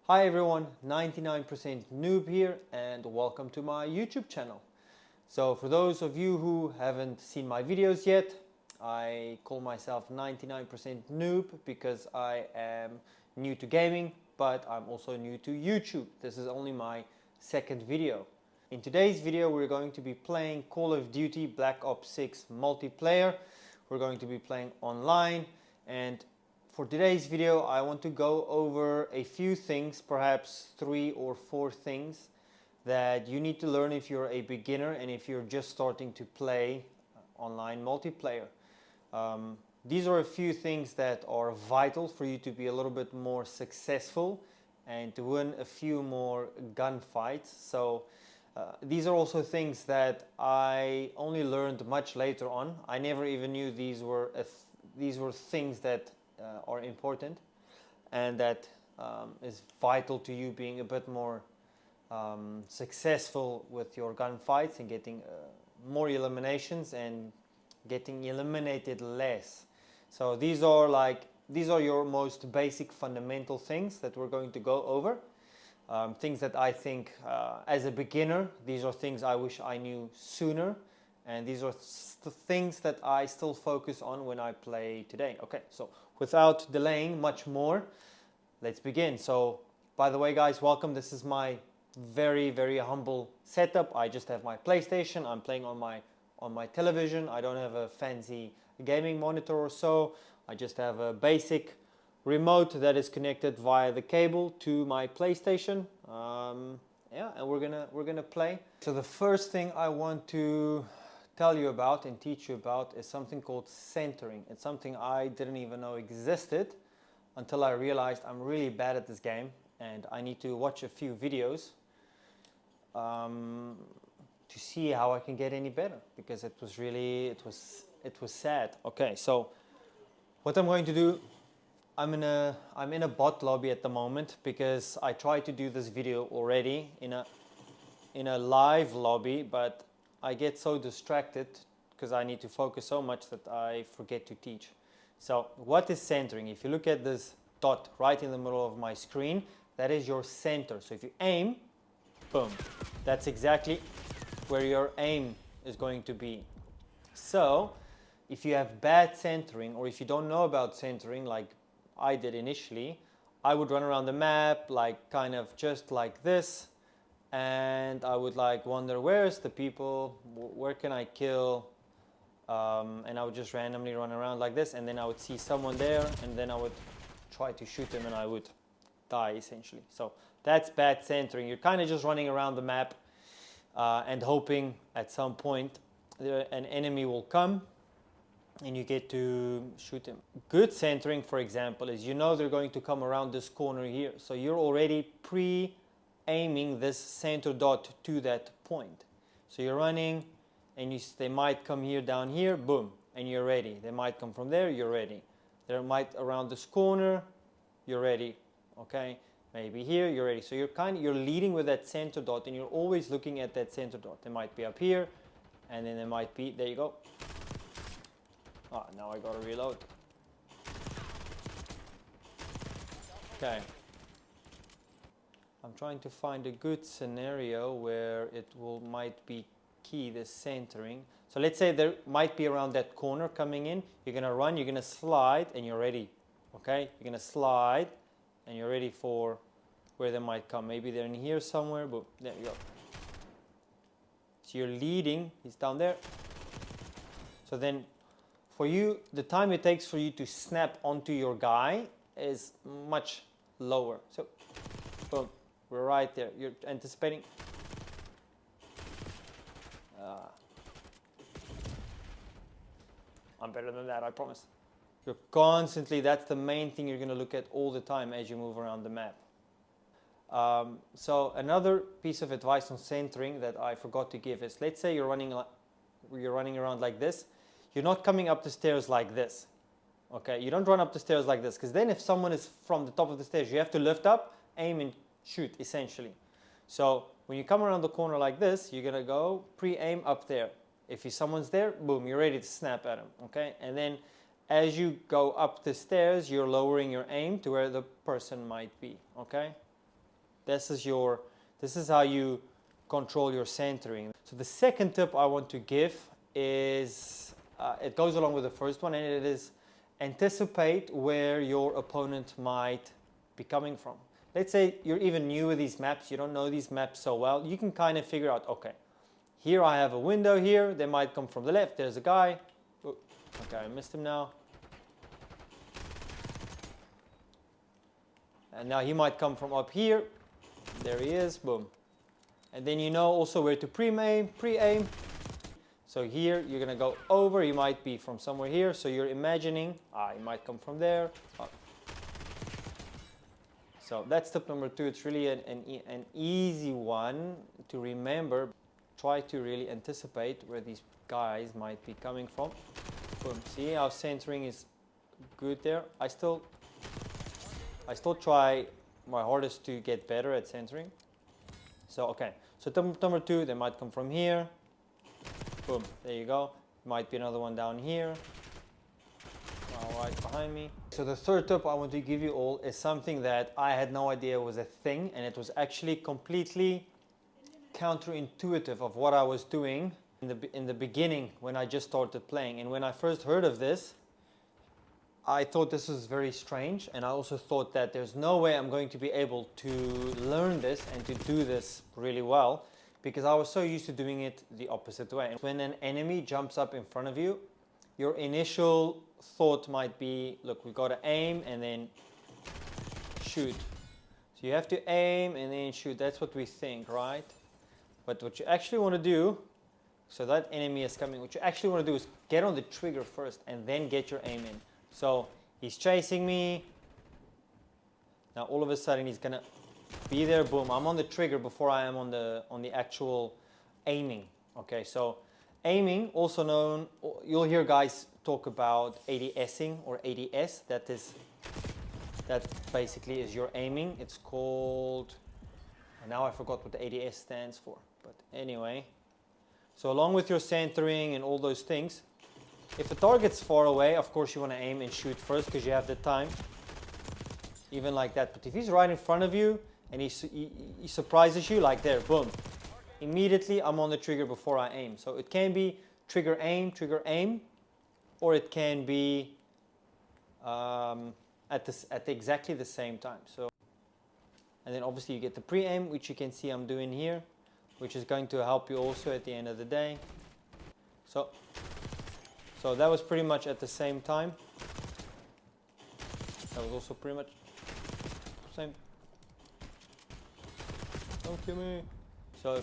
Hi everyone, 99% Noob here and welcome to my YouTube channel. So for those of you who haven't seen my videos yet, I call myself 99% Noob because I am new to gaming, but I'm also new to YouTube. This is only my second video. In today's video we're going to be playing Call of Duty Black Ops 6 multiplayer. We're going to be playing online, and for today's video I want to go over a few things, perhaps 3 or 4 things that you need to learn if you're a beginner and if you're just starting to play online multiplayer. These are a few things that are vital for you to be a little bit more successful and to win a few more gunfights. So these are also things that I only learned much later on. I never even knew these were things that are important and that is vital to you being a bit more successful with your gunfights and getting more eliminations and getting eliminated less. So these are your most basic fundamental things that we're going to go over. Things that I think as a beginner, these are things I wish I knew sooner, and these are the things that I still focus on when I play today. Okay, so without delaying much more, let's begin. So by the way guys, welcome. This is my very humble setup. I just have my PlayStation. I'm playing on my television. I don't have a fancy gaming monitor or so. I just have a basic remote that is connected via the cable to my PlayStation. Yeah, and we're gonna play. So the first thing I want to tell you about and teach you about is something called centering. It's something I didn't even know existed until I realized I'm really bad at this game and I need to watch a few videos to see how I can get any better, because it was sad. Okay, so what I'm going to do, I'm in a bot lobby at the moment because I tried to do this video already in a live lobby, but I get so distracted because I need to focus so much that I forget to teach. So what is centering? If you look at this dot right in the middle of my screen, that is your center. So if you aim, boom, that's exactly where your aim is going to be. So if you have bad centering, or if you don't know about centering like I did initially, I would run around the map like kind of just like this, and I would like wonder where's the people, where can I kill, and I would just randomly run around like this, and then I would see someone there and then I would try to shoot them and I would die essentially. So that's bad centering. You're kind of just running around the map and hoping at some point an enemy will come and you get to shoot him. Good centering, for example, is they're going to come around this corner here. So you're already pre-aiming this center dot to that point. So you're running and they might come here, down here, boom, and you're ready. They might come from there, you're ready. They might around this corner, you're ready, okay? Maybe here, you're ready. So you're leading with that center dot and you're always looking at that center dot. They might be up here and then they might be, there you go. Now I gotta reload. Okay. I'm trying to find a good scenario where it might be key, this centering. So let's say there might be around that corner coming in. You're gonna run, you're gonna slide, and you're ready. Okay? You're gonna slide, and you're ready for where they might come. Maybe they're in here somewhere, but there you go. So you're leading, he's down there. So then for you, the time it takes for you to snap onto your guy is much lower. So, boom, we're right there. You're anticipating. I'm better than that, I promise. You're constantly, that's the main thing you're going to look at all the time as you move around the map. So another piece of advice on centering that I forgot to give is, let's say you're running around like this. You're not coming up the stairs like this, okay? You don't run up the stairs like this, because then if someone is from the top of the stairs, you have to lift up, aim and shoot, essentially. So when you come around the corner like this, you're gonna go pre-aim up there. If someone's there, boom, you're ready to snap at him, okay? And then as you go up the stairs, you're lowering your aim to where the person might be, okay? This is how you control your centering. So the second tip I want to give is, it goes along with the first one, and it is anticipate where your opponent might be coming from. Let's say you're even new with these maps, you don't know these maps so well, you can kind of figure out, okay, here I have a window here, they might come from the left, there's a guy. Oh, okay, I missed him now. And now he might come from up here. There he is, boom. And then you know also where to pre-aim. So here you're gonna go over, you might be from somewhere here, so you're imagining, he might come from there. So that's tip number 2. It's really an easy one to remember. Try to really anticipate where these guys might be coming from. Boom. See how centering is good there? I still try my hardest to get better at centering. So okay, so tip number 2, they might come from here. Boom, there you go. Might be another one down here. Right behind me. So the third tip I want to give you all is something that I had no idea was a thing, and it was actually completely counterintuitive of what I was doing in the beginning when I just started playing. And when I first heard of this, I thought this was very strange, and I also thought that there's no way I'm going to be able to learn this and to do this really well, because I was so used to doing it the opposite way. When an enemy jumps up in front of you, your initial thought might be, look, we got to aim and then shoot. So you have to aim and then shoot. That's what we think, right? But what you actually want to do, so that enemy is coming, what you actually want to do is get on the trigger first and then get your aim in. So he's chasing me. Now all of a sudden he's gonna be there. Boom! I'm on the trigger before I am on the actual aiming. Okay, so aiming, also known, you'll hear guys talk about ADSing or ADS. That basically is your aiming. It's called. Now I forgot what the ADS stands for. But anyway, so along with your centering and all those things. If the target's far away, of course you want to aim and shoot first because you have the time, even like that. But if he's right in front of you and he surprises you, like there, boom, immediately I'm on the trigger before I aim. So it can be trigger aim, or it can be at exactly the same time. So, and then obviously you get the pre-aim, which you can see I'm doing here, which is going to help you also at the end of the day. So that was pretty much at the same time. That was also pretty much the same. Don't kill me. So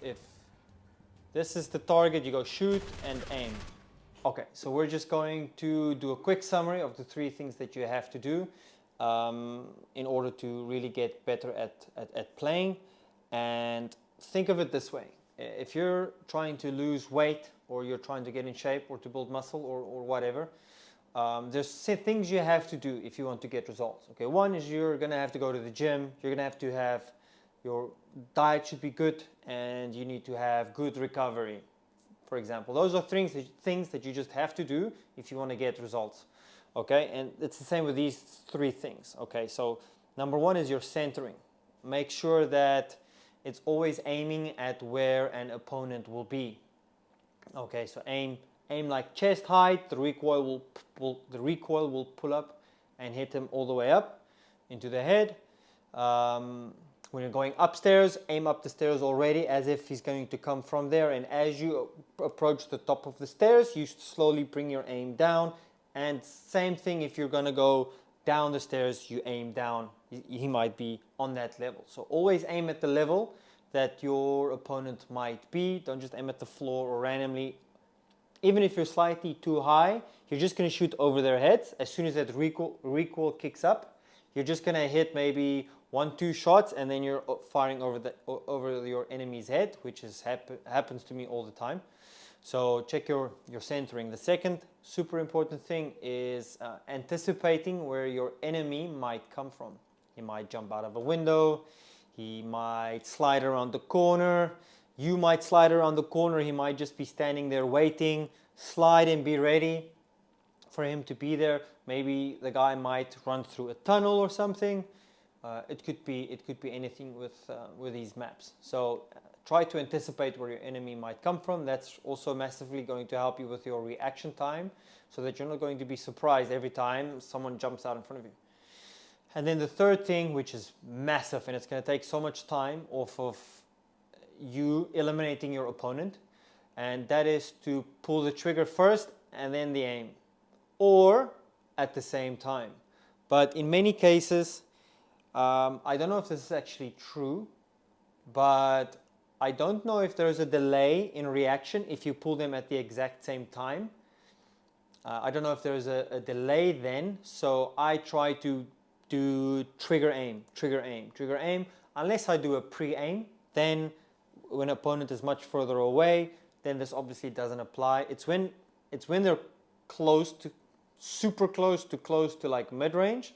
if this is the target, you go shoot and aim. Okay, so we're just going to do a quick summary of the 3 things that you have to do in order to really get better at playing. And think of it this way. If you're trying to lose weight, or you're trying to get in shape, or to build muscle, or whatever, there's things you have to do if you want to get results. Okay, one is you're gonna have to go to the gym. You're gonna have to have your diet should be good, and you need to have good recovery, for example. Those are things that you just have to do if you want to get results. Okay, and it's the same with these 3 things. Okay, so number 1 is your centering. Make sure that it's always aiming at where an opponent will be. Okay, so aim like chest height. The recoil will pull up and hit him all the way up into the head. When you're going upstairs, aim up the stairs already as if he's going to come from there. And as you approach the top of the stairs, you slowly bring your aim down. And same thing if you're going to go down the stairs, you aim down. He might be on that level. So always aim at the level that your opponent might be. Don't just aim at the floor or randomly. Even if you're slightly too high, you're just going to shoot over their heads. As soon as that recoil kicks up, you're just going to hit maybe 1-2 shots, and then you're firing over your enemy's head, which happens to me all the time. So check your centering. The second super important thing is anticipating where your enemy might come from. He might jump out of a window. He might slide around the corner. You might slide around the corner. He might just be standing there waiting. Slide and be ready for him to be there. Maybe the guy might run through a tunnel or something. It could be anything with these maps. So try to anticipate where your enemy might come from. That's also massively going to help you with your reaction time, so that you're not going to be surprised every time someone jumps out in front of you. And then the third thing, which is massive, and it's going to take so much time off of you eliminating your opponent, and that is to pull the trigger first and then the aim, or at the same time. But in many cases, I don't know if this is actually true, but I don't know if there's a delay in reaction if you pull them at the exact same time. I don't know if there's a delay then, so I try to do trigger aim, unless I do a pre-aim. Then when opponent is much further away, then this obviously doesn't apply. It's when they're super close to like mid-range,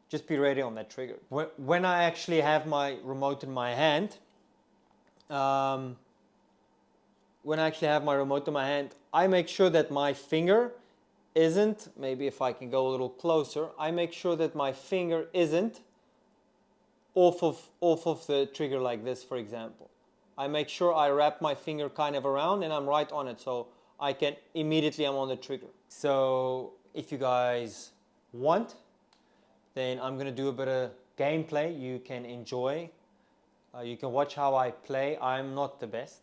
just be ready on that trigger. When I actually have my remote in my hand, I make sure that my finger isn't, maybe if I can go a little closer, I make sure that my finger isn't off of the trigger like this, for example. I make sure I wrap my finger kind of around and I'm right on it, so I can immediately, I'm on the trigger. So if you guys want, then I'm gonna do a bit of gameplay you can enjoy. You can watch how I play. I'm not the best.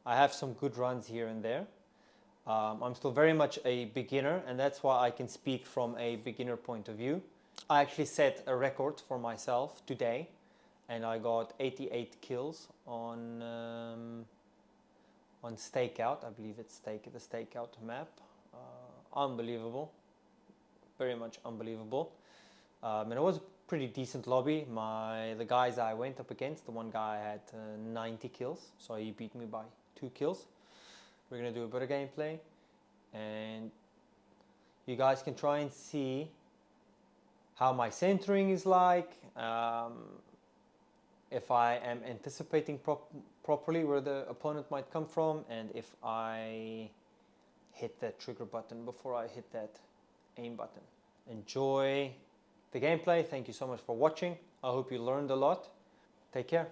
I have some good runs here and there. I'm still very much a beginner, and that's why I can speak from a beginner point of view. I actually set a record for myself today, and I got 88 kills on Stakeout. I believe it's the Stakeout map. Unbelievable, very much unbelievable. And it was a pretty decent lobby. The guys I went up against, the one guy had 90 kills, so he beat me by 2 kills. We're gonna do a bit of gameplay, and you guys can try and see how my centering is like, if I am anticipating properly where the opponent might come from, and if I hit that trigger button before I hit that aim button. Enjoy the gameplay. Thank you so much for watching. I hope you learned a lot. Take care.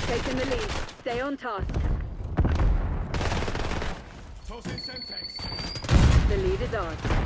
Taking the lead. Stay on task. Tossing Semtex. The lead is ours.